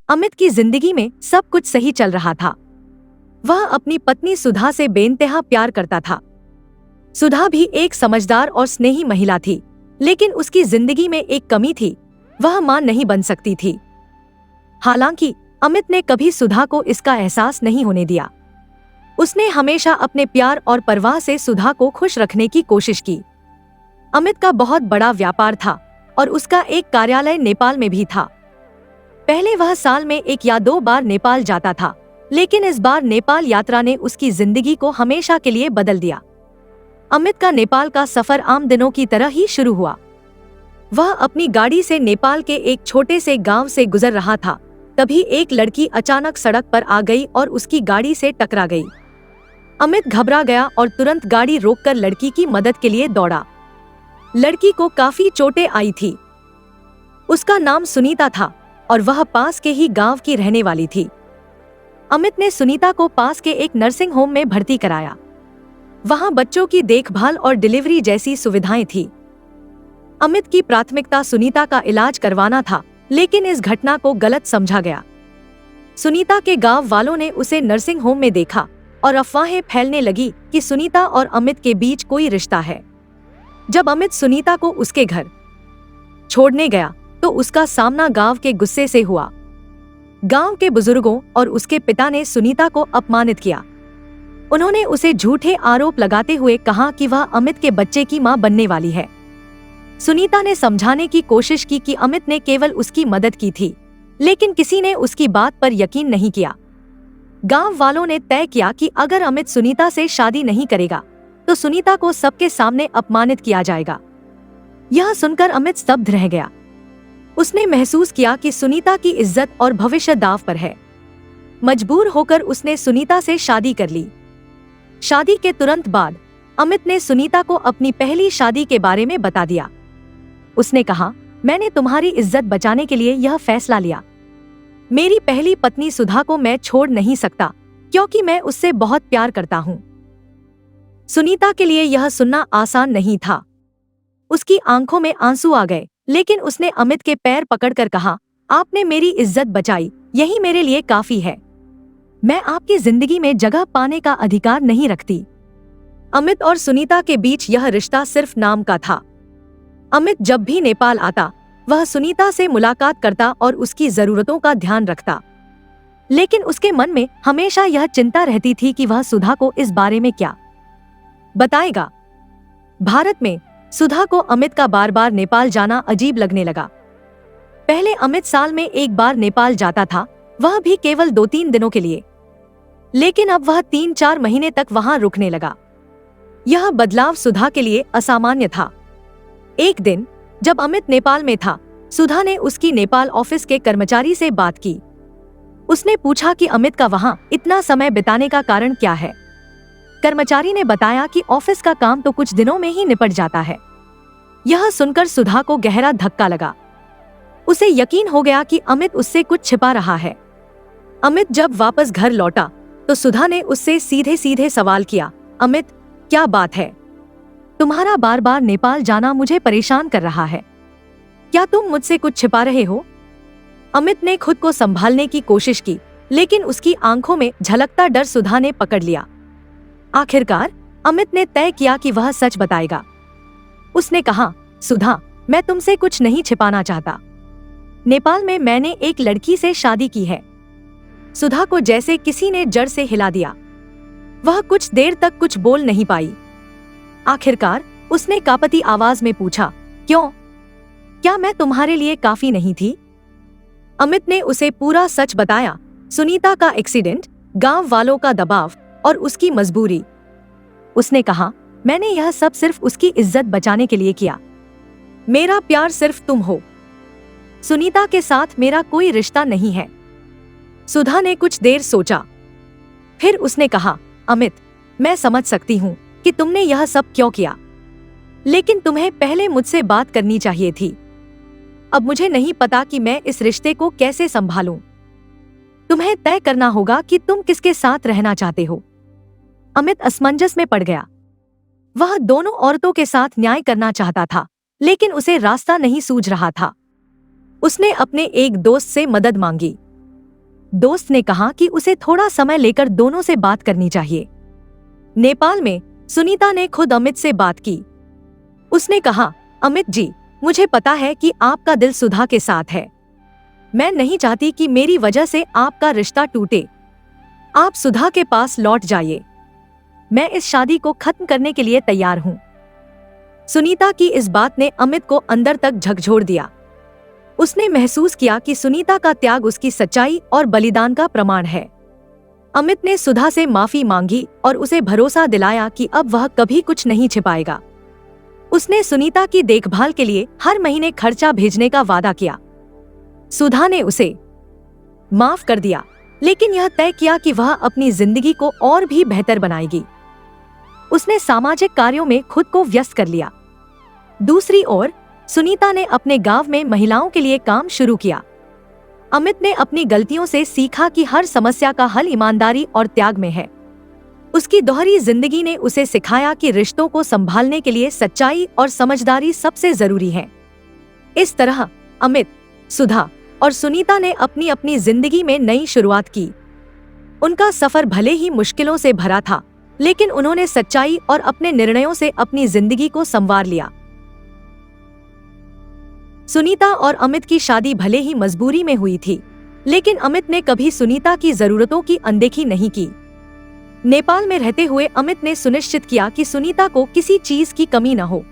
अमित की जिंदगी में सब कुछ सही चल रहा था। वह अपनी पत्नी सुधा से बेइंतहा प्यार करता था। सुधा भी एक समझदार और स्नेही महिला थी, लेकिन उसकी जिंदगी में एक कमी थी, वह मां नहीं बन सकती थी। हालांकि अमित ने कभी सुधा को इसका एहसास नहीं होने दिया। उसने हमेशा अपने प्यार और परवाह से सुधा को खुश रखने की कोशिश की। अमित का बहुत बड़ा व्यापार था और उसका एक कार्यालय नेपाल में भी था। पहले वह साल में 1 या 2 बार नेपाल जाता था, लेकिन इस बार नेपाल यात्रा ने उसकी जिंदगी को हमेशा के लिए बदल दिया। अमित का नेपाल का सफर आम दिनों की तरह ही शुरू हुआ। वह अपनी गाड़ी से नेपाल के एक छोटे से गांव से गुजर रहा था। तभी एक लड़की अचानक सड़क पर आ गई और उसकी गाड़ी से टकरा गई। अमित घबरा गया और तुरंत गाड़ी रोककर लड़की की मदद के लिए दौड़ा। लड़की को काफी चोटें आई थी। उसका नाम सुनीता था और वह पास के ही गांव की रहने वाली थी। अमित ने सुनीता को पास के एक नर्सिंग होम में भर्ती कराया। वहां बच्चों की देखभाल और डिलीवरी जैसी सुविधाएं थी। अमित की प्राथमिकता सुनीता का इलाज करवाना था, लेकिन इस घटना को गलत समझा गया। सुनीता के गांव वालों ने उसे नर्सिंग होम में देखा और अफवाहें फैलने लगी कि सुनीता और अमित के बीच कोई रिश्ता है। जब अमित सुनीता को उसके घर छोड़ने गया तो उसका सामना गांव के गुस्से से हुआ। गांव के बुजुर्गों और उसके पिता ने सुनीता को अपमानित किया। उन्होंने उसे झूठे आरोप लगाते हुए कहा कि वह अमित के बच्चे की मां बनने वाली है। सुनीता ने समझाने की कोशिश की कि अमित ने केवल उसकी मदद की थी, लेकिन किसी ने उसकी बात पर यकीन नहीं किया। गांव वालों ने तय किया कि अगर अमित सुनीता से शादी नहीं करेगा तो सुनीता को सबके सामने अपमानित किया जाएगा। यह सुनकर अमित स्तब्ध रह गया। उसने महसूस किया कि सुनीता की इज्जत और भविष्य दांव पर है। मजबूर होकर उसने सुनीता से शादी कर ली। शादी के तुरंत बाद अमित ने सुनीता को अपनी पहली शादी के बारे में बता दिया। उसने कहा, मैंने तुम्हारी इज्जत बचाने के लिए यह फैसला लिया। मेरी पहली पत्नी सुधा को मैं छोड़ नहीं सकता, क्योंकि मैं उससे बहुत प्यार करता हूँ। सुनीता के लिए यह सुनना आसान नहीं था। उसकी आंखों में आंसू आ गए, लेकिन उसने अमित के पैर पकड़कर कहा, आपने मेरी इज्जत बचाई, यही मेरे लिए काफी है। मैं आपकी जिंदगी में जगह पाने का अधिकार नहीं रखती। अमित और सुनीता के बीच यह रिश्ता सिर्फ नाम का था। अमित जब भी नेपाल आता, वह सुनीता से मुलाकात करता और उसकी जरूरतों का ध्यान रखता, लेकिन उसके मन में हमेशा यह चिंता रहती थी कि वह सुधा को इस बारे में क्या बताएगा। भारत में सुधा को अमित का बार बार नेपाल जाना अजीब लगने लगा। पहले अमित साल में 1 बार नेपाल जाता था, वह भी केवल 2-3 दिनों के लिए, लेकिन अब वह 3-4 महीने तक वहां रुकने लगा। यह बदलाव सुधा के लिए असामान्य था। एक दिन जब अमित नेपाल में था, सुधा ने उसकी नेपाल ऑफिस के कर्मचारी से बात की। उसने पूछा कि अमित का वहां इतना समय बिताने का कारण क्या है। कर्मचारी ने बताया कि ऑफिस का काम तो कुछ दिनों में ही निपट जाता है। यह सुनकर सुधा को गहरा धक्का लगा। उसे यकीन हो गया कि अमित उससे कुछ छिपा रहा है। अमित जब वापस घर लौटा तो सुधा ने उससे सीधे सीधे सवाल किया, अमित, क्या बात है? तुम्हारा बार बार नेपाल जाना मुझे परेशान कर रहा है। क्या तुम मुझसे कुछ छिपा रहे हो? अमित ने खुद को संभालने की कोशिश की, लेकिन उसकी आंखों में झलकता डर सुधा ने पकड़ लिया। आखिरकार अमित ने तय किया कि वह सच बताएगा। उसने कहा, सुधा, मैं तुमसे कुछ नहीं छिपाना चाहता। नेपाल में मैंने एक लड़की से शादी की है। सुधा को जैसे किसी ने जड़ से हिला दिया। वह कुछ देर तक कुछ बोल नहीं पाई। आखिरकार उसने कांपती आवाज में पूछा, क्यों? क्या मैं तुम्हारे लिए काफी नहीं थी? अमित ने उसे पूरा सच बताया, सुनीता का एक्सीडेंट, गांव वालों का दबाव और उसकी मजबूरी। उसने कहा, मैंने यह सब सिर्फ उसकी इज्जत बचाने के लिए किया। मेरा प्यार सिर्फ तुम हो। सुनीता के साथ मेरा कोई रिश्ता नहीं है। सुधा ने कुछ देर सोचा, फिर उसने कहा, अमित, मैं समझ सकती हूँ कि तुमने यह सब क्यों किया, लेकिन तुम्हें पहले मुझसे बात करनी चाहिए थी। अब मुझे नहीं पता कि मैं इस रिश्ते को कैसे संभालूं। तुम्हें तय करना होगा कि तुम किसके साथ रहना चाहते हो। अमित असमंजस में पड़ गया। वह दोनों औरतों के साथ न्याय करना चाहता था, लेकिन उसे रास्ता नहीं सूझ रहा था। उसने अपने एक दोस्त से मदद मांगी। दोस्त ने कहा कि उसे थोड़ा समय लेकर दोनों से बात करनी चाहिए। नेपाल में सुनीता ने खुद अमित से बात की। उसने कहा, अमित जी, मुझे पता है कि आपका दिल सुधा के साथ है। मैं नहीं चाहती कि मेरी वजह से आपका रिश्ता टूटे। आप सुधा के पास लौट जाइए। मैं इस शादी को खत्म करने के लिए तैयार हूं। सुनीता की इस बात ने अमित को अंदर तक झकझोर दिया। उसने महसूस किया कि सुनीता का त्याग उसकी सच्चाई और बलिदान का प्रमाण है। अमित ने सुधा से माफी मांगी और उसे भरोसा दिलाया कि अब वह कभी कुछ नहीं छिपाएगा। उसने सुनीता की देखभाल के लिए हर महीने खर्चा भेजने का वादा किया। सुधा ने उसे माफ कर दिया, लेकिन यह तय किया कि वह अपनी जिंदगी को और भी बेहतर बनाएगी। उसने सामाजिक कार्यों में खुद को व्यस्त कर लिया। दूसरी ओर सुनीता ने अपने गांव में महिलाओं के लिए काम शुरू किया। अमित ने अपनी गलतियों से सीखा कि हर समस्या का हल ईमानदारी और त्याग में है। उसकी दोहरी जिंदगी ने उसे सिखाया कि रिश्तों को संभालने के लिए सच्चाई और समझदारी सबसे जरूरी है। इस तरह अमित, सुधा और सुनीता ने अपनी अपनी जिंदगी में नई शुरुआत की। उनका सफर भले ही मुश्किलों से भरा था, लेकिन उन्होंने सच्चाई और अपने निर्णयों से अपनी जिंदगी को संवार लिया। सुनीता और अमित की शादी भले ही मजबूरी में हुई थी, लेकिन अमित ने कभी सुनीता की जरूरतों की अनदेखी नहीं की। नेपाल में रहते हुए अमित ने सुनिश्चित किया कि सुनीता को किसी चीज की कमी न हो।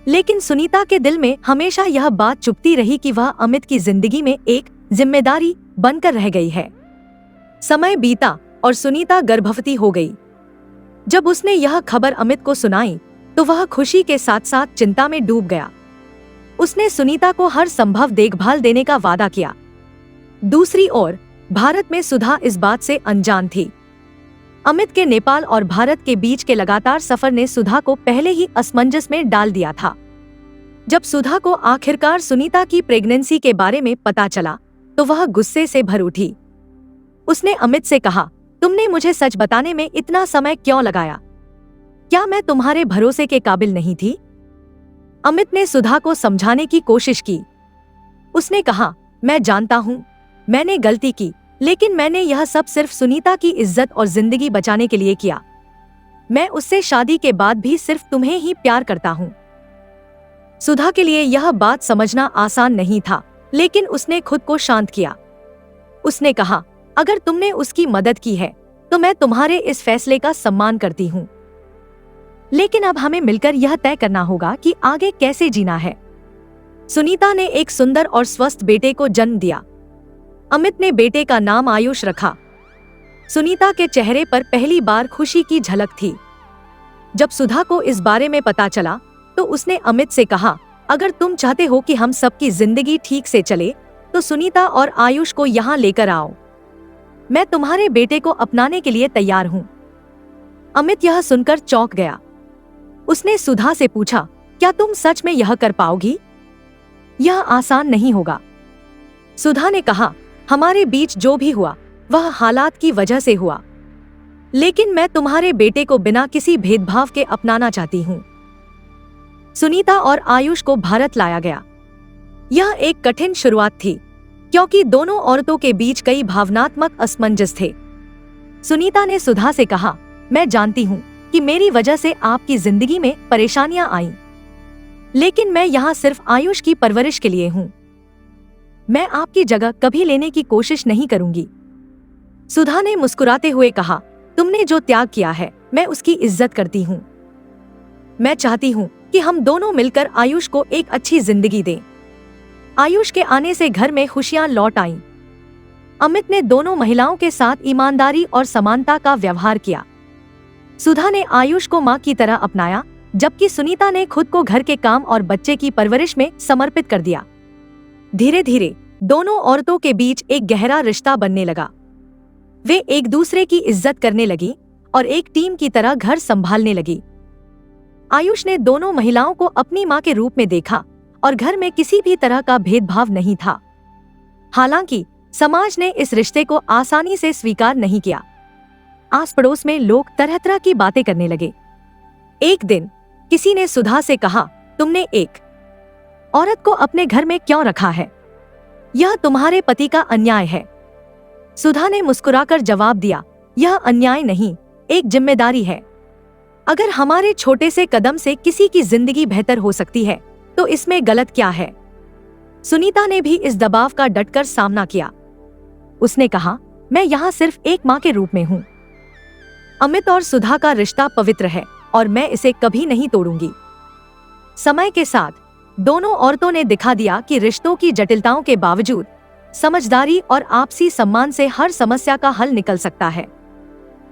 लेकिन सुनीता के दिल में हमेशा यह बात चुभती रही कि वह अमित की जिंदगी में एक जिम्मेदारी बनकर रह गई है। समय बीता और सुनीता गर्भवती हो गई। जब उसने यह खबर अमित को सुनाई तो वह खुशी के साथ साथ चिंता में डूब गया। उसने सुनीता को हर संभव देखभाल देने का वादा किया। दूसरी ओर भारत में सुधा इस बात से अनजान थी। अमित के नेपाल और भारत के बीच के लगातार सफर ने सुधा को पहले ही असमंजस में डाल दिया था। जब सुधा को आखिरकार सुनीता की प्रेगनेंसी के बारे में पता चला तो वह गुस्से से भर उठी। उसने अमित से कहा, तुमने मुझे सच बताने में इतना समय क्यों लगाया? क्या मैं तुम्हारे भरोसे के काबिल नहीं थी? अमित ने सुधा को समझाने की कोशिश की। उसने कहा, मैं जानता हूँ, मैंने गलती की, लेकिन मैंने यह सब सिर्फ सुनीता की इज्जत और जिंदगी बचाने के लिए किया। मैं उससे शादी के बाद भी सिर्फ तुम्हें ही प्यार करता हूँ। सुधा के लिए यह बात समझना आसान नहीं था, लेकिन उसने खुद को शांत किया। उसने कहा, अगर तुमने उसकी मदद की है तो मैं तुम्हारे इस फैसले का सम्मान करती हूँ, लेकिन अब हमें मिलकर यह तय करना होगा कि आगे कैसे जीना है। सुनीता ने एक सुंदर और स्वस्थ बेटे को जन्म दिया। अमित ने बेटे का नाम आयुष रखा। सुनीता के चेहरे पर पहली बार खुशी की झलक थी। जब सुधा को इस बारे में पता चला तो उसने अमित से कहा, अगर तुम चाहते हो कि हम सबकी जिंदगी ठीक से चले तो सुनीता और आयुष को यहाँ लेकर आओ। मैं तुम्हारे बेटे को अपनाने के लिए तैयार हूँ। अमित यह सुनकर चौंक गया। उसने सुधा से पूछा, क्या तुम सच में यह कर पाओगी? यह आसान नहीं होगा। सुधा ने कहा, हमारे बीच जो भी हुआ वह हालात की वजह से हुआ, लेकिन मैं तुम्हारे बेटे को बिना किसी भेदभाव के अपनाना चाहती हूँ। सुनीता और आयुष को भारत लाया गया। यह एक कठिन शुरुआत थी, क्योंकि दोनों औरतों के बीच कई भावनात्मक असमंजस थे। सुनीता ने सुधा से कहा, मैं जानती हूँ कि मेरी वजह से आपकी जिंदगी में परेशानियां आईं, लेकिन मैं यहाँ सिर्फ आयुष की परवरिश के लिए हूँ। मैं आपकी जगह कभी लेने की कोशिश नहीं करूंगी। सुधा ने मुस्कुराते हुए कहा, तुमने जो त्याग किया है मैं उसकी इज्जत करती हूँ। मैं चाहती हूँ कि हम दोनों मिलकर आयुष को एक अच्छी जिंदगी दें। आयुष के आने से घर में खुशियां लौट आईं। अमित ने दोनों महिलाओं के साथ ईमानदारी और समानता का व्यवहार किया। सुधा ने आयुष को मां की तरह अपनाया, जबकि सुनीता ने खुद को घर के काम और बच्चे की परवरिश में समर्पित कर दिया। धीरे धीरे दोनों औरतों के बीच एक गहरा रिश्ता बनने लगा। वे एक दूसरे की इज्जत करने लगी और एक टीम की तरह घर संभालने लगी। आयुष ने दोनों महिलाओं को अपनी मां के रूप में देखा और घर में किसी भी तरह का भेदभाव नहीं था। हालांकि समाज ने इस रिश्ते को आसानी से स्वीकार नहीं किया। आस पड़ोस में लोग तरह तरह की बातें करने लगे। एक दिन किसी ने सुधा से कहा, तुमने एक औरत को अपने घर में क्यों रखा है? यह तुम्हारे पति का अन्याय है। सुधा ने मुस्कुराकर जवाब दिया, यह अन्याय नहीं, एक जिम्मेदारी है। अगर हमारे छोटे से कदम से किसी की जिंदगी बेहतर हो सकती है तो इसमें गलत क्या है। सुनीता ने भी इस दबाव का डटकर सामना किया। उसने कहा, मैं यहाँ सिर्फ एक माँ के रूप में हूँ। अमित और सुधा का रिश्ता पवित्र है और मैं इसे कभी नहीं तोड़ूंगी। समय के साथ दोनों औरतों ने दिखा दिया कि रिश्तों की जटिलताओं के बावजूद समझदारी और आपसी सम्मान से हर समस्या का हल निकल सकता है।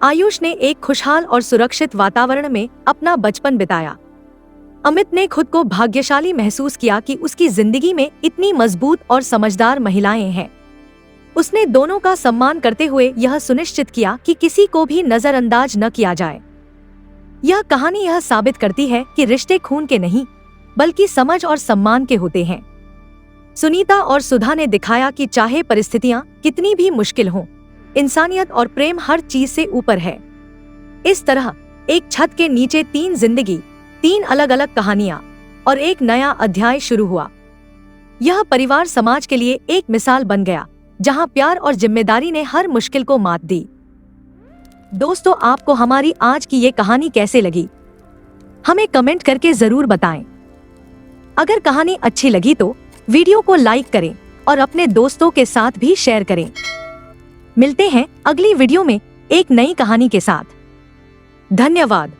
आयुष ने एक खुशहाल और सुरक्षित वातावरण में अपना बचपन बिताया। अमित ने खुद को भाग्यशाली महसूस किया कि उसकी जिंदगी में इतनी मजबूत और समझदार महिलाएं हैं। उसने दोनों का सम्मान करते हुए यह सुनिश्चित किया कि किसी को भी नजरअंदाज न किया जाए। यह कहानी यह साबित करती है कि रिश्ते खून के नहीं बल्कि समझ और सम्मान के होते हैं। सुनीता और सुधा ने दिखाया कि चाहे परिस्थितियां कितनी भी मुश्किल हों, इंसानियत और प्रेम हर चीज से ऊपर है। इस तरह एक छत के नीचे 3 जिंदगी, 3 अलग अलग कहानियां और एक नया अध्याय शुरू हुआ। यह परिवार समाज के लिए एक मिसाल बन गया, जहां प्यार और जिम्मेदारी ने हर मुश्किल को मात दी। दोस्तों, आपको हमारी आज की ये कहानी कैसे लगी, हमें कमेंट करके जरूर बताएं। अगर कहानी अच्छी लगी तो वीडियो को लाइक करें और अपने दोस्तों के साथ भी शेयर करें। मिलते हैं अगली वीडियो में एक नई कहानी के साथ। धन्यवाद।